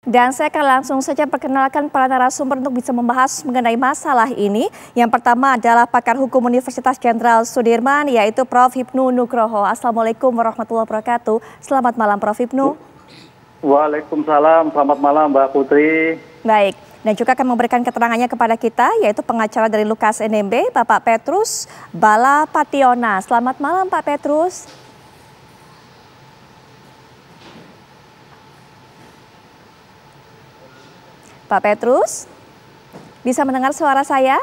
Dan saya akan langsung saja perkenalkan para narasumber untuk bisa membahas mengenai masalah ini. Yang pertama adalah pakar hukum Universitas Jenderal Sudirman, yaitu Prof. Hipnu Nugroho. Assalamualaikum warahmatullahi wabarakatuh. Selamat malam, Prof. Hipnu. Waalaikumsalam, selamat malam Mbak Putri. Baik, dan juga akan memberikan keterangannya kepada kita, yaitu pengacara dari Lukas NMB, Bapak Petrus Bala Pationa. Selamat malam, Pak Petrus. Pak Petrus, bisa mendengar suara saya?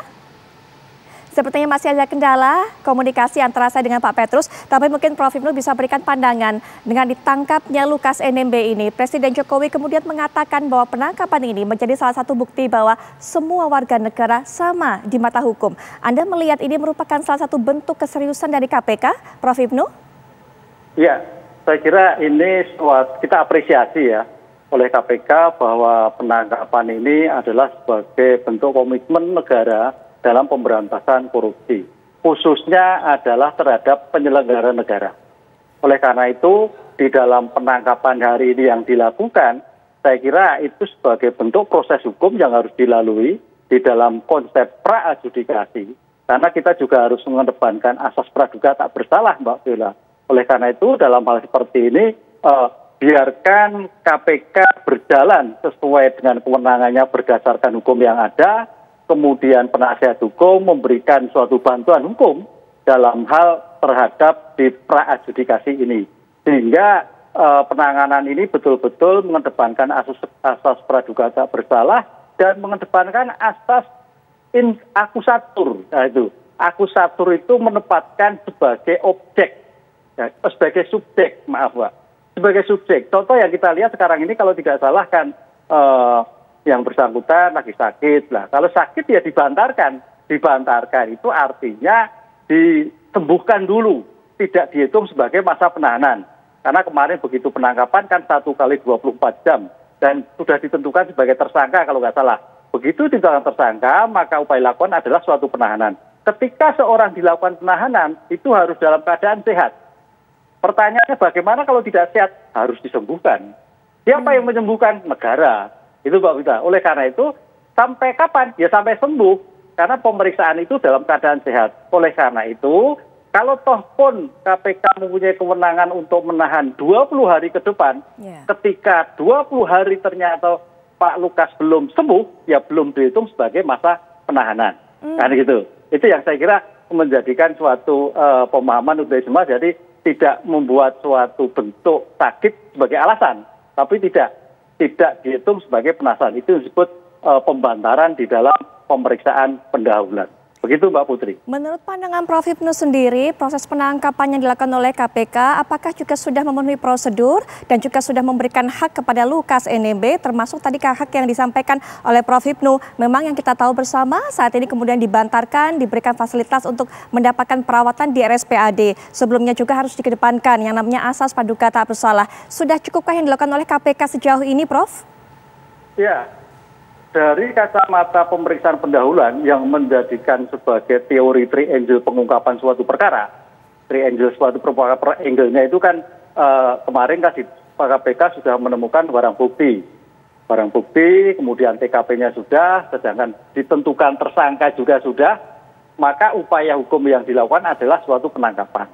Sepertinya masih ada kendala komunikasi antara saya dengan Pak Petrus, tapi mungkin Prof. Hipnu bisa berikan pandangan dengan ditangkapnya Lukas NMB ini. Presiden Jokowi kemudian mengatakan bahwa penangkapan ini menjadi salah satu bukti bahwa semua warga negara sama di mata hukum. Anda melihat ini merupakan salah satu bentuk keseriusan dari KPK, Prof. Hipnu? Ya, saya kira ini kita apresiasi ya oleh KPK bahwa penangkapan ini adalah sebagai bentuk komitmen negara dalam pemberantasan korupsi, khususnya adalah terhadap penyelenggara negara. Oleh karena itu, di dalam penangkapan hari ini yang dilakukan, saya kira itu sebagai bentuk proses hukum yang harus dilalui di dalam konsep pra-adjudikasi. Karena kita juga harus mengedepankan asas praduga tak bersalah, Mbak Bella. Oleh karena itu, dalam hal seperti ini, biarkan KPK berjalan sesuai dengan kewenangannya berdasarkan hukum yang ada, kemudian penasihat hukum memberikan suatu bantuan hukum dalam hal terhadap di pra-adjudikasi ini. Sehingga penanganan ini betul-betul mengedepankan asas praduga tak bersalah dan mengedepankan asas akusatur. Nah, itu akusatur itu menempatkan sebagai objek, ya, sebagai subjek, maaf Pak. Sebagai subjek, contoh yang kita lihat sekarang ini kalau tidak salah kan yang bersangkutan lagi sakit lah. Kalau sakit ya dibantarkan itu artinya disembuhkan dulu, tidak dihitung sebagai masa penahanan. Karena kemarin begitu penangkapan kan 1 kali 24 jam dan sudah ditentukan sebagai tersangka kalau nggak salah. Begitu ditetapkan tersangka maka upaya lakukan adalah suatu penahanan. Ketika seorang dilakukan penahanan itu harus dalam keadaan sehat. Pertanyaannya bagaimana kalau tidak sehat? Harus disembuhkan. Siapa yang menyembuhkan? Negara. Itu Mbak Wita. Oleh karena itu, sampai kapan? Ya sampai sembuh. Karena pemeriksaan itu dalam keadaan sehat. Oleh karena itu, kalau toh pun KPK mempunyai kewenangan untuk menahan 20 hari ke depan, ketika 20 hari ternyata Pak Lukas belum sembuh, ya belum dihitung sebagai masa penahanan. Kan gitu. Itu yang saya kira menjadikan suatu pemahaman untuk semua. Jadi tidak membuat suatu bentuk sakit sebagai alasan, tapi tidak dihitung sebagai penasaran. Itu disebut pembantaran di dalam pemeriksaan pendahuluan. Begitu Mbak Putri. Menurut pandangan Prof. Hipnu sendiri, proses penangkapan yang dilakukan oleh KPK apakah juga sudah memenuhi prosedur dan juga sudah memberikan hak kepada Lukas NMB, termasuk tadi hak yang disampaikan oleh Prof. Hipnu. Memang yang kita tahu bersama saat ini kemudian dibantarkan, diberikan fasilitas untuk mendapatkan perawatan di RSPAD. Sebelumnya juga harus dikedepankan yang namanya asas praduga tak bersalah. Sudah cukupkah yang dilakukan oleh KPK sejauh ini, Prof? Ya. Dari kacamata pemeriksaan pendahuluan yang menjadikan sebagai teori triangle pengungkapan suatu perkara, triangle suatu perkara per angle-nya itu kan kemarin kan Pak KPK sudah menemukan barang bukti, kemudian TKP-nya sudah, sedangkan ditentukan tersangka juga sudah, maka upaya hukum yang dilakukan adalah suatu penangkapan.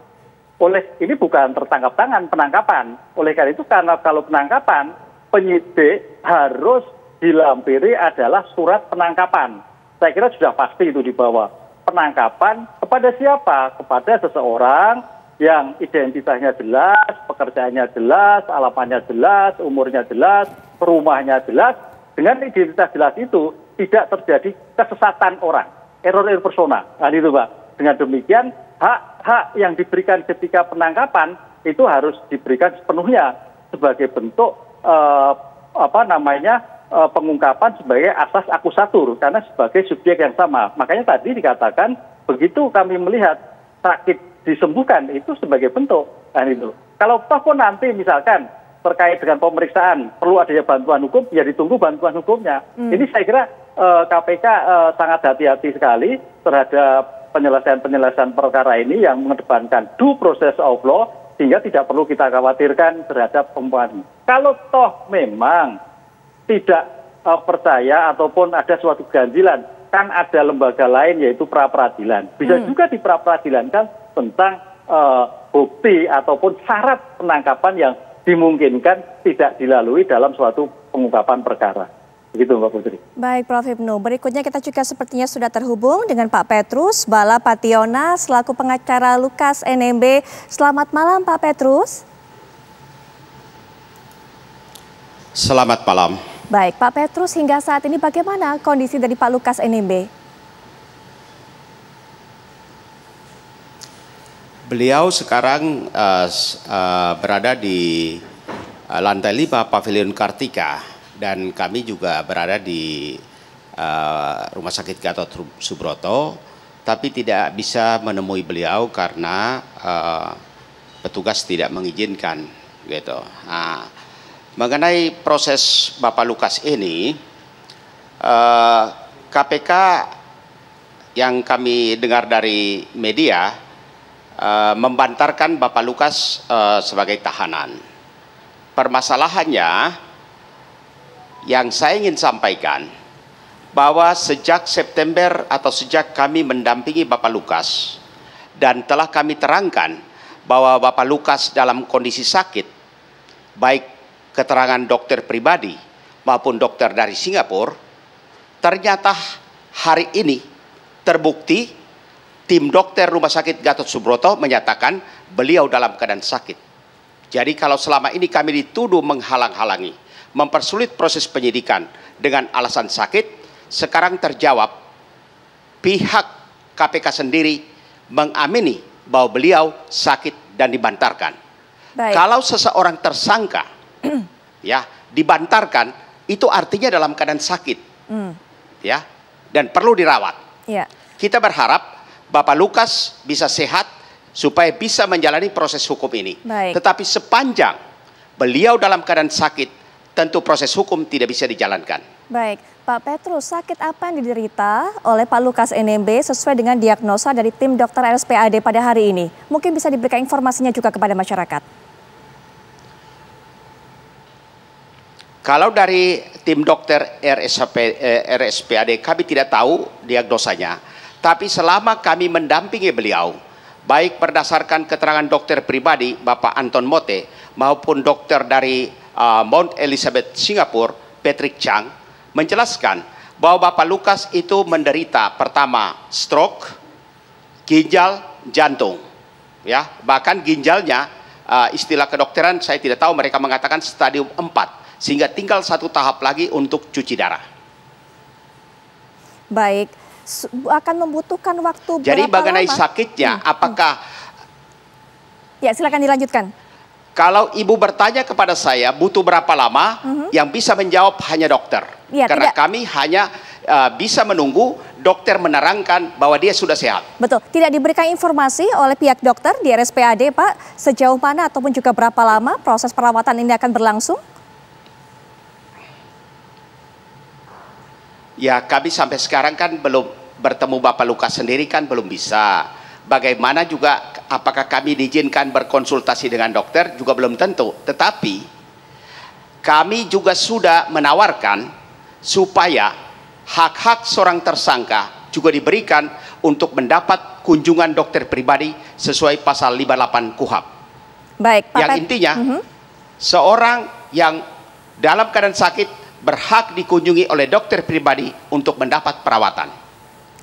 Ini bukan tertangkap tangan penangkapan. Oleh karena itu karena kalau penangkapan penyidik harus dilampiri adalah surat penangkapan. Saya kira sudah pasti itu dibawa. Penangkapan kepada siapa? Kepada seseorang yang identitasnya jelas, pekerjaannya jelas, alamatnya jelas, umurnya jelas, rumahnya jelas. Dengan identitas jelas itu tidak terjadi kesesatan orang, error personal. Nah, itu Pak. Dengan demikian hak-hak yang diberikan ketika penangkapan itu harus diberikan sepenuhnya sebagai bentuk pengungkapan sebagai asas akusatur karena sebagai subjek yang sama. Makanya tadi dikatakan begitu kami melihat sakit disembuhkan itu sebagai bentuk. Nah, itu. Kalau toh pun nanti misalkan terkait dengan pemeriksaan perlu adanya bantuan hukum, ya ditunggu bantuan hukumnya. Ini saya kira KPK sangat hati-hati sekali terhadap penyelesaian perkara ini yang mengedepankan due process of law sehingga tidak perlu kita khawatirkan terhadap pembuatan. Kalau toh memang tidak percaya ataupun ada suatu ganjilan, kan ada lembaga lain yaitu pra-peradilan. Bisa juga di pra-peradilankan tentang bukti ataupun syarat penangkapan yang dimungkinkan tidak dilalui dalam suatu pengungkapan perkara. Begitu Mbak Putri. Baik Prof. Hipnu, berikutnya kita juga sepertinya sudah terhubung dengan Pak Petrus Bala Pationa selaku pengacara Lukas NMB. Selamat malam Pak Petrus. Selamat malam. Baik Pak Petrus, hingga saat ini bagaimana kondisi dari Pak Lukas NMB? Beliau sekarang berada di lantai 5 Pavilion Kartika. Dan kami juga berada di Rumah Sakit Gatot Subroto, tapi tidak bisa menemui beliau karena petugas tidak mengizinkan, gitu. Nah, mengenai proses Bapak Lukas ini, KPK yang kami dengar dari media membantarkan Bapak Lukas sebagai tahanan. Permasalahannya, yang saya ingin sampaikan bahwa sejak September atau sejak kami mendampingi Bapak Lukas dan telah kami terangkan bahwa Bapak Lukas dalam kondisi sakit, baik keterangan dokter pribadi maupun dokter dari Singapura, ternyata hari ini terbukti tim dokter Rumah Sakit Gatot Subroto menyatakan beliau dalam keadaan sakit. Jadi kalau selama ini kami dituduh menghalang-halangi, mempersulit proses penyidikan dengan alasan sakit, sekarang terjawab pihak KPK sendiri mengamini bahwa beliau sakit dan dibantarkan. Baik. Kalau seseorang tersangka ya dibantarkan, itu artinya dalam keadaan sakit, ya, dan perlu dirawat. Ya. Kita berharap Bapak Lukas bisa sehat supaya bisa menjalani proses hukum ini. Baik. Tetapi sepanjang beliau dalam keadaan sakit, tentu proses hukum tidak bisa dijalankan. Baik, Pak Petrus, sakit apa yang diderita oleh Pak Lukas NMB sesuai dengan diagnosa dari tim dokter RSPAD pada hari ini? Mungkin bisa diberikan informasinya juga kepada masyarakat. Kalau dari tim dokter RSPAD kami tidak tahu diagnosanya. Tapi selama kami mendampingi beliau, baik berdasarkan keterangan dokter pribadi Bapak Anton Mote maupun dokter dari Mount Elizabeth Singapura, Patrick Chang, menjelaskan bahwa Bapak Lukas itu menderita pertama stroke, ginjal, jantung, ya, bahkan ginjalnya istilah kedokteran saya tidak tahu, mereka mengatakan stadium 4, sehingga tinggal satu tahap lagi untuk cuci darah. Baik, akan membutuhkan waktu jadi berapa mengenai lama? Sakitnya, apakah? Ya, silakan dilanjutkan. Kalau ibu bertanya kepada saya butuh berapa lama, yang bisa menjawab hanya dokter. Ya, karena kami hanya bisa menunggu dokter menerangkan bahwa dia sudah sehat. Betul, tidak diberikan informasi oleh pihak dokter di RSPAD, Pak, sejauh mana ataupun juga berapa lama proses perawatan ini akan berlangsung? Ya, kami sampai sekarang kan belum bertemu Bapak Lukas sendiri, kan belum bisa. Bagaimana juga apakah kami diizinkan berkonsultasi dengan dokter juga belum tentu. Tetapi kami juga sudah menawarkan supaya hak-hak seorang tersangka juga diberikan untuk mendapat kunjungan dokter pribadi sesuai pasal 58 KUHP. Baik, Pak yang intinya seorang yang dalam keadaan sakit berhak dikunjungi oleh dokter pribadi untuk mendapat perawatan.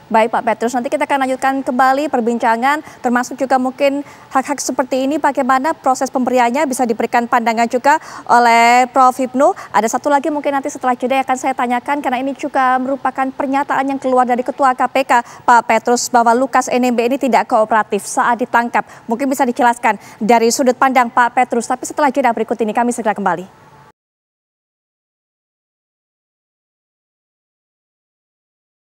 Baik Pak Petrus, nanti kita akan lanjutkan kembali perbincangan, termasuk juga mungkin hak-hak seperti ini bagaimana proses pemberiannya bisa diberikan pandangan juga oleh Prof. Hipnu. Ada satu lagi mungkin nanti setelah jeda akan saya tanyakan karena ini juga merupakan pernyataan yang keluar dari Ketua KPK Pak Petrus bahwa Lukas NMB ini tidak kooperatif saat ditangkap. Mungkin bisa dijelaskan dari sudut pandang Pak Petrus, tapi setelah jeda berikut ini kami segera kembali.